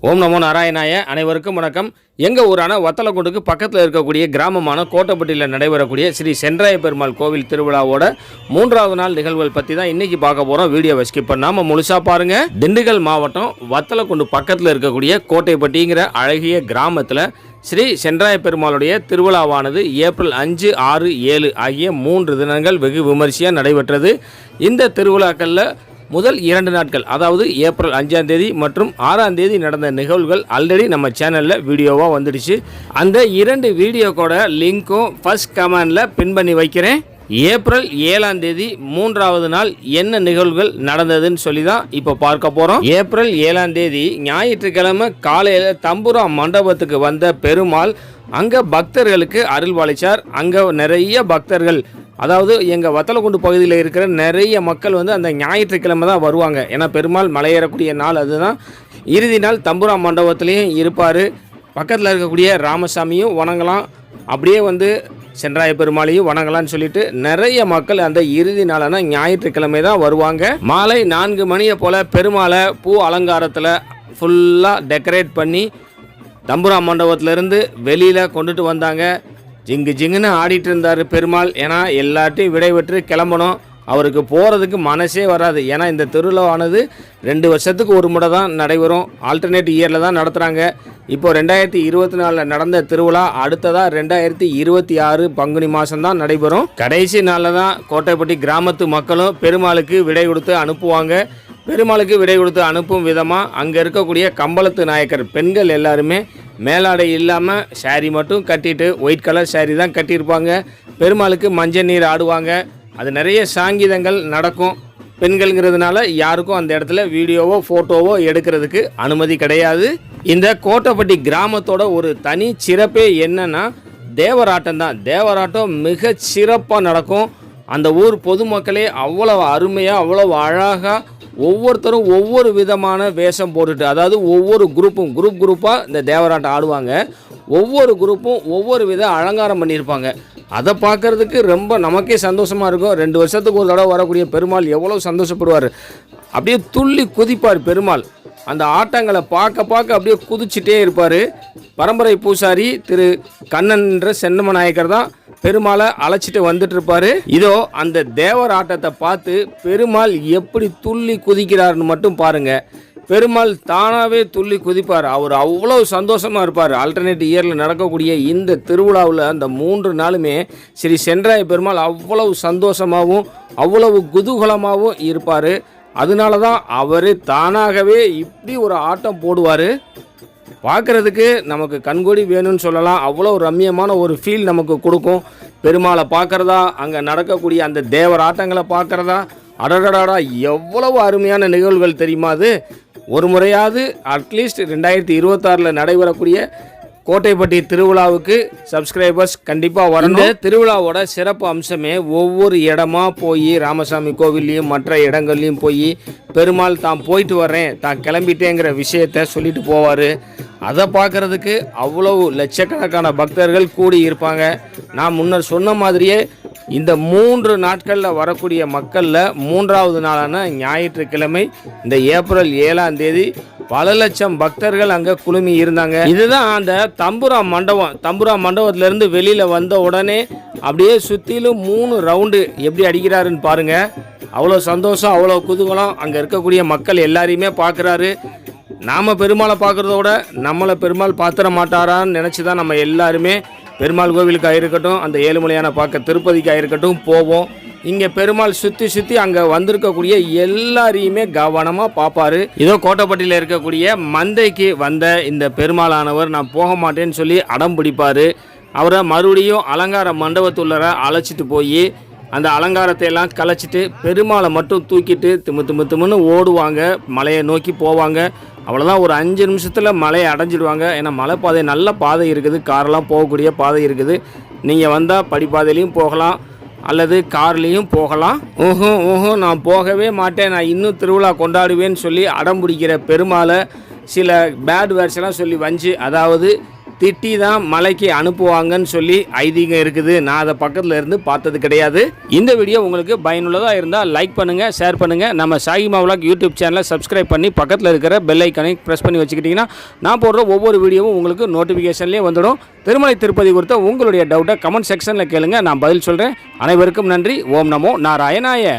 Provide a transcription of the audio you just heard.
ஓம் நமோ நாராயணாய. அனைவருக்கும் வணக்கம். எங்கள் ஊரான வத்தலக்குண்டுக்கு பக்கத்தில் இருக்கக்கூடிய கிராமமான கோட்டப்பட்டியில் நடைபெறக்கூடிய ஸ்ரீ சென்றாய பெருமாள் கோவில் திருவிழாவோட 3வது நாள் நிகழ்வுகள் பற்றி தான் இன்றைக்கி பார்க்க போகிறோம். வீடியோவை ஸ்கிப் பண்ணாமல் முழுசாக பாருங்கள். திண்டுக்கல் மாவட்டம் வத்தலக்குண்டு பக்கத்தில் இருக்கக்கூடிய கோட்டைப்பட்டிங்கிற அழகிய கிராமத்தில் ஸ்ரீ சென்றாய பெருமாளுடைய திருவிழாவானது ஏப்ரல் 5, 6, 7 ஆகிய 3 தினங்கள் வெகு விமரிசையாக நடைபெற்றது. இந்த திருவிழாக்களில் முதல் 2 நாட்கள், அதாவது ஏப்ரல் 5ஆம் தேதி மற்றும் 6ஆம் தேதி நடந்த நிகழ்வுகள் ஆல்ரெடி நம்ம சேனலில் வீடியோவாக வந்துடுச்சு. அந்த 2 வீடியோக்கோட லிங்க்கும் ஃபர்ஸ்ட் கமெண்டில் பின் பண்ணி வைக்கிறேன். ஏப்ரல் 7ஆம் தேதி 3வது நாள் என்ன நிகழ்வுகள் நடந்ததுன்னு சொல்லி தான் இப்போ பார்க்க போகிறோம். ஏப்ரல் 7ஆம் தேதி ஞாயிற்றுக்கிழமை காலையில் தம்புரா மண்டபத்துக்கு வந்த பெருமாள் அங்கே பக்தர்களுக்கு அருள்வாளிச்சார். அங்கே நிறைய பக்தர்கள், அதாவது எங்கள் வத்தலக்குண்டு பகுதியில் இருக்கிற நிறைய மக்கள் அந்த ஞாயிற்றுக்கிழமை தான் வருவாங்க. ஏன்னா பெருமாள் மலையேறக்கூடிய நாள் அதுதான். இறுதி நாள் தம்புரா மண்டபத்துலேயும் இருப்பார். பக்கத்தில் இருக்கக்கூடிய ராமசாமியும் வணங்கலாம், அப்படியே சென்றாய பெருமாளையும் வணங்கலான்னு சொல்லிட்டு நிறைய மக்கள் அந்த இறுதி நாளான ஞாயிற்றுக்கிழமை தான் வருவாங்க. மாலை 4 மணியை போல் பெருமாளை பூ அலங்காரத்தில் ஃபுல்லாக டெக்கரேட் பண்ணி தம்புரா மண்டபத்திலேருந்து வெளியில் கொண்டுட்டு வந்தாங்க. ஜிங்கு ஜிங்குன்னு ஆடிட்டு இருந்தார் பெருமாள். ஏன்னா எல்லாத்தையும் விடைபெற்று கிளம்பணும். அவருக்கு போகிறதுக்கு மனசே வராது. ஏன்னா இந்த திருவிழாவானது 2 வருஷத்துக்கு ஒரு முறை தான் நடைபெறும். ஆல்டர்னேட் இயரில் தான் நடத்துகிறாங்க. இப்போ 2024 நடந்த திருவிழா அடுத்ததாக 2026 பங்குனி மாதம் தான் நடைபெறும். கடைசி நாளில் தான் கோட்டைப்பட்டி கிராமத்து மக்களும் பெருமாளுக்கு விடை கொடுத்து அனுப்புவாங்க. பெருமாளுக்கு விடை கொடுத்து அனுப்பும் விதமாக அங்கே இருக்கக்கூடிய கம்பளத்து நாயக்கர் பெண்கள் எல்லாருமே மேலாடை இல்லாமல் சாரீ மட்டும் கட்டிட்டு, ஒயிட் கலர் சாரீ தான் கட்டியிருப்பாங்க. பெருமாளுக்கு மஞ்சள் நீர் ஆடுவாங்க. அது நிறைய சாங்கீதங்கள் நடக்கும். பெண்கள்ங்கிறதுனால யாருக்கும் அந்த இடத்துல வீடியோவோ ஃபோட்டோவோ எடுக்கிறதுக்கு அனுமதி கிடையாது. இந்த கோட்டைப்பட்டி கிராமத்தோட ஒரு தனி சிறப்பே என்னன்னா தேவராட்டம் தான். தேவராட்டம் மிக சிறப்பாக நடக்கும். அந்த ஊர் பொதுமக்களே அவ்வளவு அருமையாக, அவ்வளவு அழகாக ஒவ்வொருத்தரும் ஒவ்வொரு விதமான வேஷம் போட்டுட்டு, அதாவது ஒவ்வொரு குரூப்பாக இந்த தேவராட்டம் ஆடுவாங்க. ஒவ்வொரு குரூப்பும் ஒவ்வொரு வித அலங்காரம் பண்ணியிருப்பாங்க. அதை பார்க்குறதுக்கு ரொம்ப நமக்கே சந்தோஷமாக இருக்கும். 2 வருஷத்துக்கு ஒரு தடவை வரக்கூடிய பெருமாள் எவ்வளோ சந்தோஷப்படுவார். அப்படியே துள்ளி குதிப்பார் பெருமாள். அந்த ஆட்டங்களை பார்க்க அப்படியே குதிச்சுட்டே இருப்பார். பரம்பரை பூசாரி திரு கண்ணன் என்ற சென்னம நாயக்கர் தான் பெருமாளை அழைச்சிட்டு வந்துட்டு இருப்பார். இதோ அந்த தேவர் ஆட்டத்தை பார்த்து பெருமாள் எப்படி துள்ளி குதிக்கிறார்னு மட்டும் பாருங்கள். பெருமாள் தானாகவே துள்ளி குதிப்பார். அவர் அவ்வளோ சந்தோஷமாக இருப்பார். ஆல்டர்னேட் இயரில் நடக்கக்கூடிய இந்த திருவிழாவில் அந்த 3 நாளுமே ஸ்ரீ சென்றாய பெருமாள் அவ்வளவு சந்தோஷமாகவும் அவ்வளவு குதூகலமாகவும் இருப்பார். அதனால தான் அவர் தானாகவே இப்படி ஒரு ஆட்டம் போடுவார். பார்க்குறதுக்கு நமக்கு கண்கூடி வேணும்னு சொல்லலாம். அவ்வளோ ரம்மியமான ஒரு ஃபீல் நமக்கு கொடுக்கும். பெருமாளை பார்க்குறதா, அங்கே நடக்கக்கூடிய அந்த தேவர் ஆட்டங்களை பார்க்குறதா, அடடடாடா எவ்வளவு அருமையான நிகழ்வுகள் தெரியுமா. அது ஒரு முறையாவது அட்லீஸ்ட் 2026 நடைபெறக்கூடிய கோட்டைப்பட்டி திருவிழாவுக்கு சப்ஸ்கிரைபர்ஸ் கண்டிப்பாக வரணும். இந்த திருவிழாவோட சிறப்பு அம்சமே ஒவ்வொரு இடமா போய் ராமசாமி கோவில்லையும் மற்ற இடங்கள்லையும் போய் பெருமாள் தான் போயிட்டு வர்றேன், தான் கிளம்பிட்டேங்கிற விஷயத்த சொல்லிட்டு போவார். அதை பார்க்குறதுக்கு அவ்வளவு லட்சக்கணக்கான பக்தர்கள் கூடி இருப்பாங்க. நான் முன்னர் சொன்ன மாதிரியே இந்த 3 நாட்களில் வரக்கூடிய மக்களில் 3வது நாளான ஞாயிற்றுக்கிழமை இந்த ஏப்ரல் 7ஆம் தேதி பல லட்சம் பக்தர்கள் அங்கே குழுமி இருந்தாங்க. இதுதான் அந்த தம்புரா மண்டபம். தம்புரா மண்டபத்திலேருந்து வெளியில் வந்த உடனே அப்படியே சுற்றிலும் 3 ரவுண்டு எப்படி அடிக்கிறாருன்னு பாருங்கள். அவ்வளோ சந்தோஷம், அவ்வளோ குதூகலம். அங்கே இருக்கக்கூடிய மக்கள் எல்லாரையுமே பார்க்குறாரு. நாம் பெருமாளை பார்க்குறதோட நம்மளை பெருமாள் பார்த்துட மாட்டாரான்னு நினச்சி தான் நம்ம எல்லாருமே பெருமாள் கோவிலுக்காக இருக்கட்டும், அந்த ஏழுமலையான பார்க்க திருப்பதிக்காக இருக்கட்டும் போவோம். இங்கே பெருமாள் சுற்றி அங்கே வந்திருக்கக்கூடிய எல்லாரையுமே கவனமாக பார்ப்பார். இதோ கோட்டைப்பட்டியில் இருக்கக்கூடிய மந்தைக்கு வந்த இந்த பெருமாளானவர் நான் போக மாட்டேன்னு சொல்லி அடம் பிடிப்பார். அவரை மறுபடியும் அலங்கார மண்டபத்துள்ளர அழைச்சிட்டு போய் அந்த அலங்காரத்தை எல்லாம் கலைச்சிட்டு பெருமாளை மட்டும் தூக்கிட்டு திமுன்னு ஓடுவாங்க. மலையை நோக்கி போவாங்க. அவ்வளோதான், ஒரு 5 நிமிஷத்தில் மலையை அடைஞ்சிடுவாங்க. ஏன்னா மலை பாதை நல்ல பாதை இருக்குது, காரெலாம் போகக்கூடிய பாதை இருக்குது. நீங்கள் வந்தால் படிப்பாதையிலையும் போகலாம் அல்லது கார்லேயும் போகலாம். ஓஹோ நான் போகவே மாட்டேன், நான் இன்னும் திருவிழா கொண்டாடுவேன்னு சொல்லி அடம் பிடிக்கிற பெருமாளை சில பேட் வேர்ட்ஸ்லாம் சொல்லி வஞ்சி, அதாவது திட்டி தான் மலைக்கு அனுப்புவாங்கன்னு சொல்லி ஐதீகம் இருக்குது. நான் அதை பக்கத்தில் இருந்து பார்த்தது கிடையாது. இந்த வீடியோ உங்களுக்கு பயனுள்ளதாக இருந்தால் லைக் பண்ணுங்கள், ஷேர் பண்ணுங்கள். நம்ம ஷாகிமா விலாக் யூடியூப் சேனலை சப்ஸ்கிரைப் பண்ணி பக்கத்தில் இருக்கிற பெல் ஐக்கானை ப்ரெஸ் பண்ணி வச்சுக்கிட்டிங்கன்னா நான் போடுற ஒவ்வொரு வீடியோவும் உங்களுக்கு நோட்டிஃபிகேஷன்லேயே வந்துடும். திருமலை திருப்பதி குறித்த உங்களுடைய டவுட்டை கமெண்ட் செக்ஷனில் கேளுங்க, நான் பதில் சொல்கிறேன். அனைவருக்கும் நன்றி. ஓம் நமோ நாராயணாய.